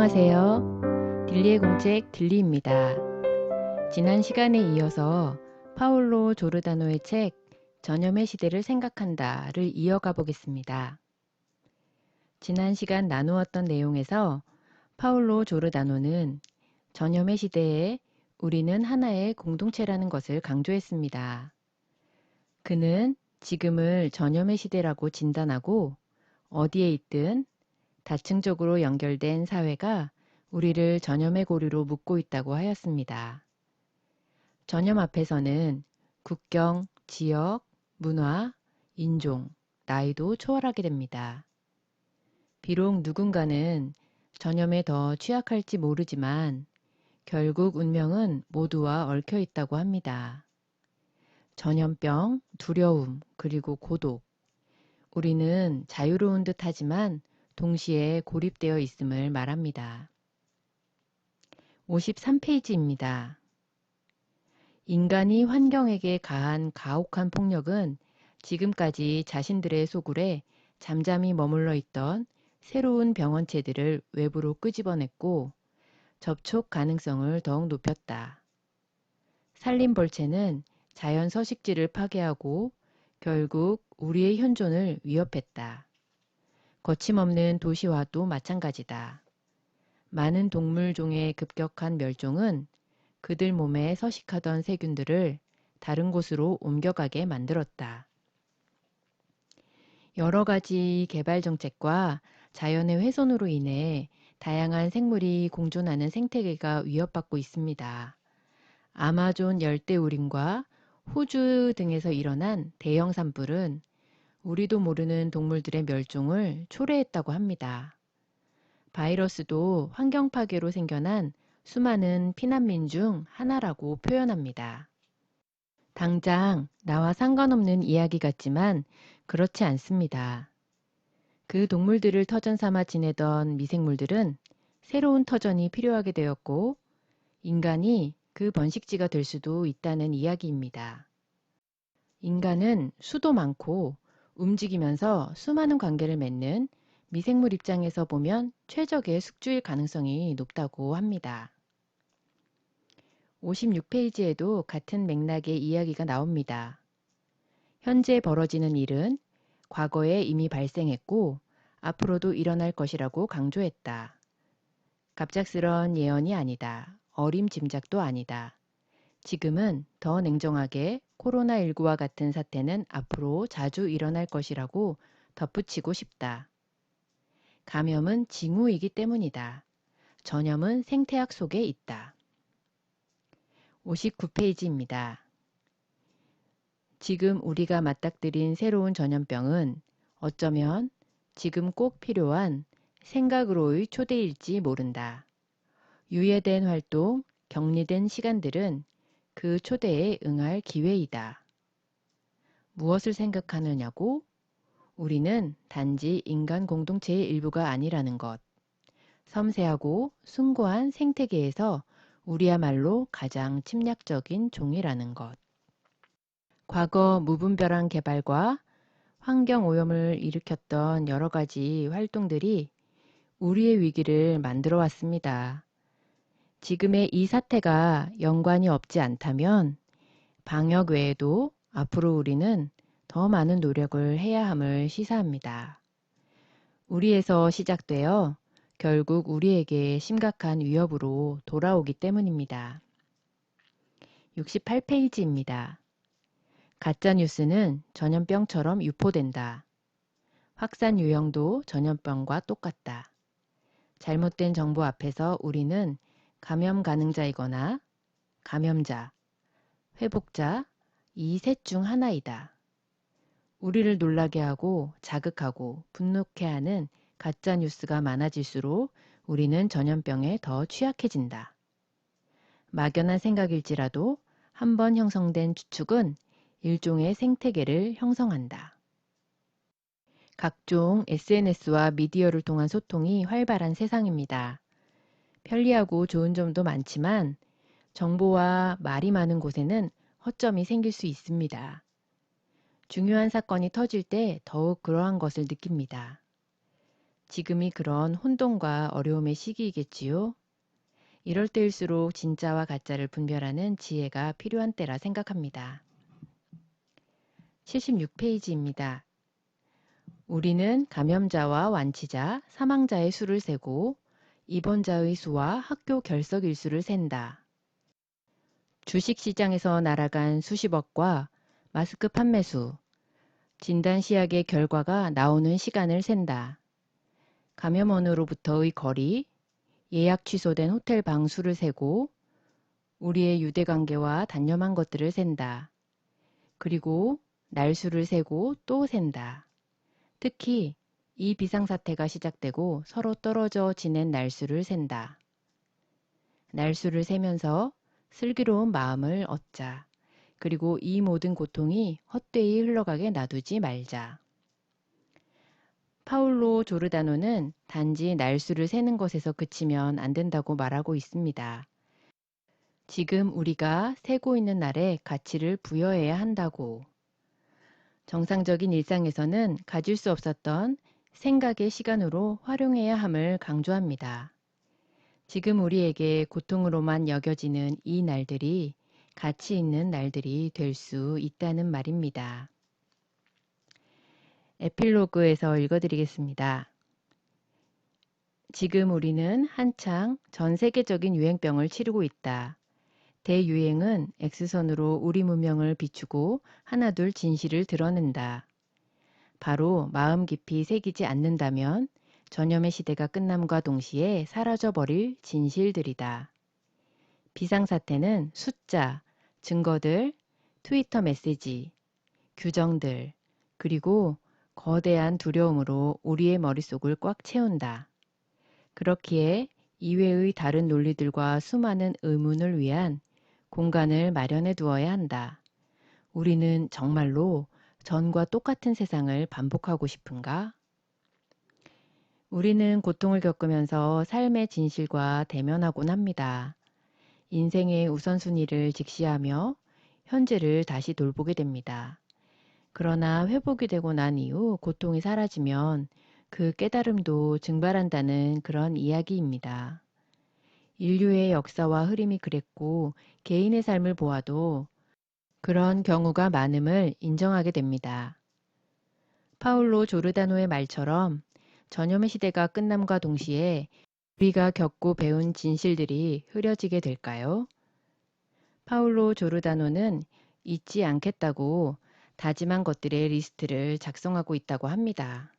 안녕하세요. 딜리의 공책 딜리입니다. 지난 시간에 이어서 파올로 조르다노의 책 전염의 시대를 생각한다를 이어가 보겠습니다. 지난 시간 나누었던 내용에서 파올로 조르다노는 전염의 시대에 우리는 하나의 공동체라는 것을 강조했습니다. 그는 지금을 전염의 시대라고 진단하고 어디에 있든 다층적으로 연결된 사회가 우리를 전염의 고리로 묶고 있다고 하였습니다. 전염 앞에서는 국경, 지역, 문화, 인종, 나이도 초월하게 됩니다. 비록 누군가는 전염에 더 취약할지 모르지만 결국 운명은 모두와 얽혀 있다고 합니다. 전염병, 두려움, 그리고 고독. 우리는 자유로운 듯 하지만 동시에 고립되어 있음을 말합니다. 53페이지입니다. 인간이 환경에게 가한 가혹한 폭력은 지금까지 자신들의 소굴에 잠잠히 머물러 있던 새로운 병원체들을 외부로 끄집어냈고 접촉 가능성을 더욱 높였다. 산림벌채는 자연 서식지를 파괴하고 결국 우리의 현존을 위협했다. 거침없는 도시화도 마찬가지다. 많은 동물종의 급격한 멸종은 그들 몸에 서식하던 세균들을 다른 곳으로 옮겨가게 만들었다. 여러 가지 개발 정책과 자연의 훼손으로 인해 다양한 생물이 공존하는 생태계가 위협받고 있습니다. 아마존 열대우림과 호주 등에서 일어난 대형 산불은 우리도 모르는 동물들의 멸종을 초래했다고 합니다. 바이러스도 환경 파괴로 생겨난 수많은 피난민 중 하나라고 표현합니다. 당장 나와 상관없는 이야기 같지만 그렇지 않습니다. 그 동물들을 터전 삼아 지내던 미생물들은 새로운 터전이 필요하게 되었고 인간이 그 번식지가 될 수도 있다는 이야기입니다. 인간은 수도 많고 움직이면서 수많은 관계를 맺는 미생물 입장에서 보면 최적의 숙주일 가능성이 높다고 합니다. 56페이지에도 같은 맥락의 이야기가 나옵니다. 현재 벌어지는 일은 과거에 이미 발생했고 앞으로도 일어날 것이라고 강조했다. 갑작스러운 예언이 아니다. 어림짐작도 아니다. 지금은 더 냉정하게 코로나19와 같은 사태는 앞으로 자주 일어날 것이라고 덧붙이고 싶다. 감염은 징후이기 때문이다. 전염은 생태학 속에 있다. 59페이지입니다. 지금 우리가 맞닥뜨린 새로운 전염병은 어쩌면 지금 꼭 필요한 생각으로의 초대일지 모른다. 유예된 활동, 격리된 시간들은 그 초대에 응할 기회이다. 무엇을 생각하느냐고? 우리는 단지 인간 공동체의 일부가 아니라는 것. 섬세하고 숭고한 생태계에서 우리야말로 가장 침략적인 종이라는 것. 과거 무분별한 개발과 환경오염을 일으켰던 여러 가지 활동들이 우리의 위기를 만들어 왔습니다. 지금의 이 사태가 연관이 없지 않다면 방역 외에도 앞으로 우리는 더 많은 노력을 해야 함을 시사합니다. 우리에서 시작되어 결국 우리에게 심각한 위협으로 돌아오기 때문입니다. 68페이지입니다. 가짜뉴스는 전염병처럼 유포된다. 확산 유형도 전염병과 똑같다. 잘못된 정보 앞에서 우리는 감염 가능자이거나 감염자, 회복자 이 셋 중 하나이다. 우리를 놀라게 하고 자극하고 분노케 하는 가짜 뉴스가 많아질수록 우리는 전염병에 더 취약해진다. 막연한 생각일지라도 한번 형성된 추측은 일종의 생태계를 형성한다. 각종 SNS와 미디어를 통한 소통이 활발한 세상입니다. 편리하고 좋은 점도 많지만 정보와 말이 많은 곳에는 허점이 생길 수 있습니다. 중요한 사건이 터질 때 더욱 그러한 것을 느낍니다. 지금이 그런 혼돈과 어려움의 시기이겠지요? 이럴 때일수록 진짜와 가짜를 분별하는 지혜가 필요한 때라 생각합니다. 76페이지입니다. 우리는 감염자와 완치자, 사망자의 수를 세고 입원자의 수와 학교 결석 일수를 센다. 주식시장에서 날아간 수십억과 마스크 판매수, 진단시약의 결과가 나오는 시간을 센다. 감염원으로부터의 거리, 예약 취소된 호텔 방 수를 세고 우리의 유대관계와 단념한 것들을 센다. 그리고 날수를 세고 또 센다. 특히 이 비상사태가 시작되고 서로 떨어져 지낸 날수를 센다. 날수를 세면서 슬기로운 마음을 얻자. 그리고 이 모든 고통이 헛되이 흘러가게 놔두지 말자. 파울로 조르다노는 단지 날수를 세는 것에서 그치면 안 된다고 말하고 있습니다. 지금 우리가 세고 있는 날에 가치를 부여해야 한다고. 정상적인 일상에서는 가질 수 없었던 생각의 시간으로 활용해야 함을 강조합니다. 지금 우리에게 고통으로만 여겨지는 이 날들이 가치 있는 날들이 될 수 있다는 말입니다. 에필로그에서 읽어드리겠습니다. 지금 우리는 한창 전 세계적인 유행병을 치르고 있다. 대유행은 X선으로 우리 문명을 비추고 하나둘 진실을 드러낸다. 바로 마음 깊이 새기지 않는다면 전염의 시대가 끝남과 동시에 사라져버릴 진실들이다. 비상사태는 숫자, 증거들, 트위터 메시지, 규정들, 그리고 거대한 두려움으로 우리의 머릿속을 꽉 채운다. 그렇기에 이외의 다른 논리들과 수많은 의문을 위한 공간을 마련해 두어야 한다. 우리는 정말로 전과 똑같은 세상을 반복하고 싶은가? 우리는 고통을 겪으면서 삶의 진실과 대면하곤 합니다. 인생의 우선순위를 직시하며 현재를 다시 돌보게 됩니다. 그러나 회복이 되고 난 이후 고통이 사라지면 그 깨달음도 증발한다는 그런 이야기입니다. 인류의 역사와 흐름이 그랬고 개인의 삶을 보아도 그런 경우가 많음을 인정하게 됩니다. 파울로 조르다노의 말처럼 전염의 시대가 끝남과 동시에 우리가 겪고 배운 진실들이 흐려지게 될까요? 파울로 조르다노는 잊지 않겠다고 다짐한 것들의 리스트를 작성하고 있다고 합니다.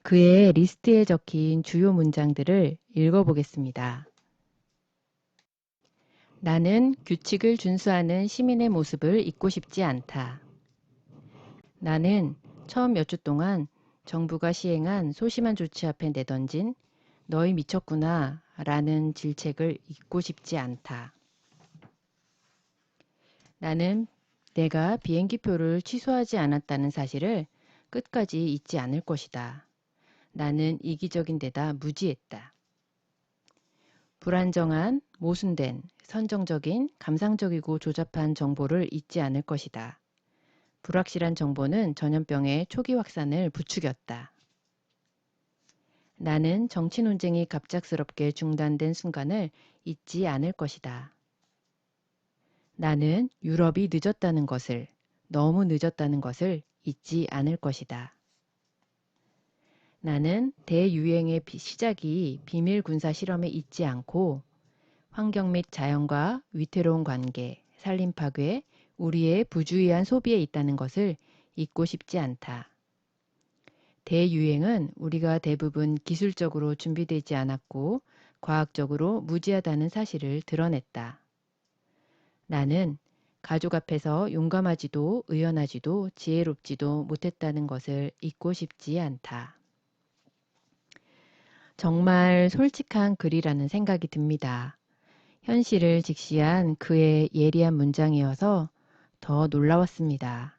그의 리스트에 적힌 주요 문장들을 읽어보겠습니다. 나는 규칙을 준수하는 시민의 모습을 잊고 싶지 않다. 나는 처음 몇 주 동안 정부가 시행한 소심한 조치 앞에 내던진 너희 미쳤구나 라는 질책을 잊고 싶지 않다. 나는 내가 비행기표를 취소하지 않았다는 사실을 끝까지 잊지 않을 것이다. 나는 이기적인 데다 무지했다. 불안정한, 모순된, 선정적인, 감상적이고 조잡한 정보를 잊지 않을 것이다. 불확실한 정보는 전염병의 초기 확산을 부추겼다. 나는 정치 논쟁이 갑작스럽게 중단된 순간을 잊지 않을 것이다. 나는 유럽이 늦었다는 것을, 너무 늦었다는 것을 잊지 않을 것이다. 나는 대유행의 시작이 비밀 군사 실험에 있지 않고 환경 및 자연과 위태로운 관계, 산림 파괴, 우리의 부주의한 소비에 있다는 것을 잊고 싶지 않다. 대유행은 우리가 대부분 기술적으로 준비되지 않았고 과학적으로 무지하다는 사실을 드러냈다. 나는 가족 앞에서 용감하지도 의연하지도 지혜롭지도 못했다는 것을 잊고 싶지 않다. 정말 솔직한 글이라는 생각이 듭니다. 현실을 직시한 그의 예리한 문장이어서 더 놀라웠습니다.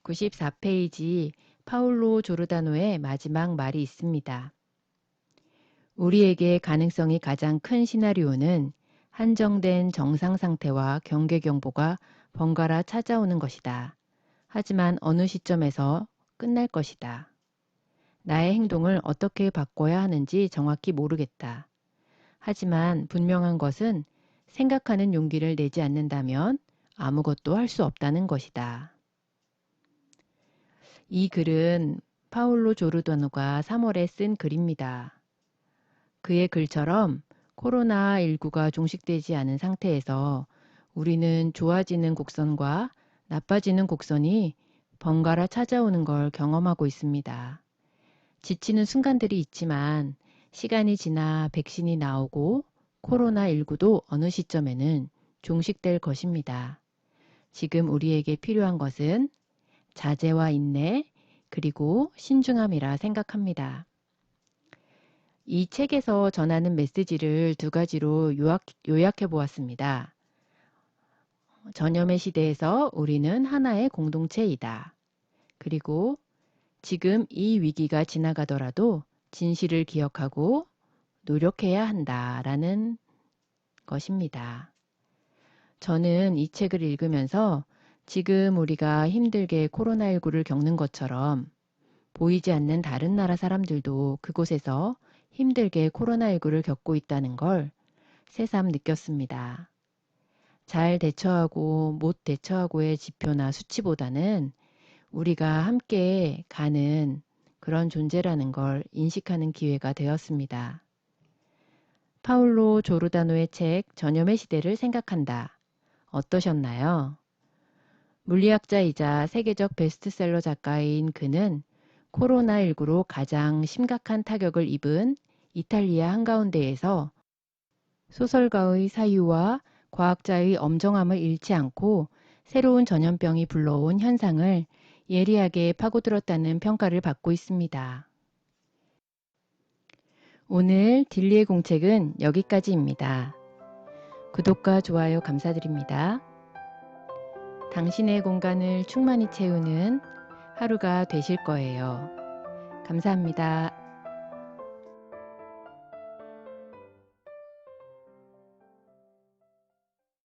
94페이지 파울로 조르다노의 마지막 말이 있습니다. 우리에게 가능성이 가장 큰 시나리오는 한정된 정상 상태와 경계 경보가 번갈아 찾아오는 것이다. 하지만 어느 시점에서 끝날 것이다. 나의 행동을 어떻게 바꿔야 하는지 정확히 모르겠다. 하지만 분명한 것은 생각하는 용기를 내지 않는다면 아무것도 할 수 없다는 것이다. 이 글은 파울로 조르다노가 3월에 쓴 글입니다. 그의 글처럼 코로나19가 종식되지 않은 상태에서 우리는 좋아지는 곡선과 나빠지는 곡선이 번갈아 찾아오는 걸 경험하고 있습니다. 지치는 순간들이 있지만 시간이 지나 백신이 나오고 코로나19도 어느 시점에는 종식될 것입니다. 지금 우리에게 필요한 것은 자제와 인내 그리고 신중함이라 생각합니다. 이 책에서 전하는 메시지를 두 가지로 요약해 보았습니다. 전염의 시대에서 우리는 하나의 공동체이다. 그리고 지금 이 위기가 지나가더라도 진실을 기억하고 노력해야 한다라는 것입니다. 저는 이 책을 읽으면서 지금 우리가 힘들게 코로나19를 겪는 것처럼 보이지 않는 다른 나라 사람들도 그곳에서 힘들게 코로나19를 겪고 있다는 걸 새삼 느꼈습니다. 잘 대처하고 못 대처하고의 지표나 수치보다는 우리가 함께 가는 그런 존재라는 걸 인식하는 기회가 되었습니다. 파울로 조르다노의 책 전염의 시대를 생각한다. 어떠셨나요? 물리학자이자 세계적 베스트셀러 작가인 그는 코로나19로 가장 심각한 타격을 입은 이탈리아 한가운데에서 소설가의 사유와 과학자의 엄정함을 잃지 않고 새로운 전염병이 불러온 현상을 예리하게 파고들었다는 평가를 받고 있습니다. 오늘 딜리의 공책은 여기까지입니다. 구독과 좋아요 감사드립니다. 당신의 공간을 충만히 채우는 하루가 되실 거예요. 감사합니다.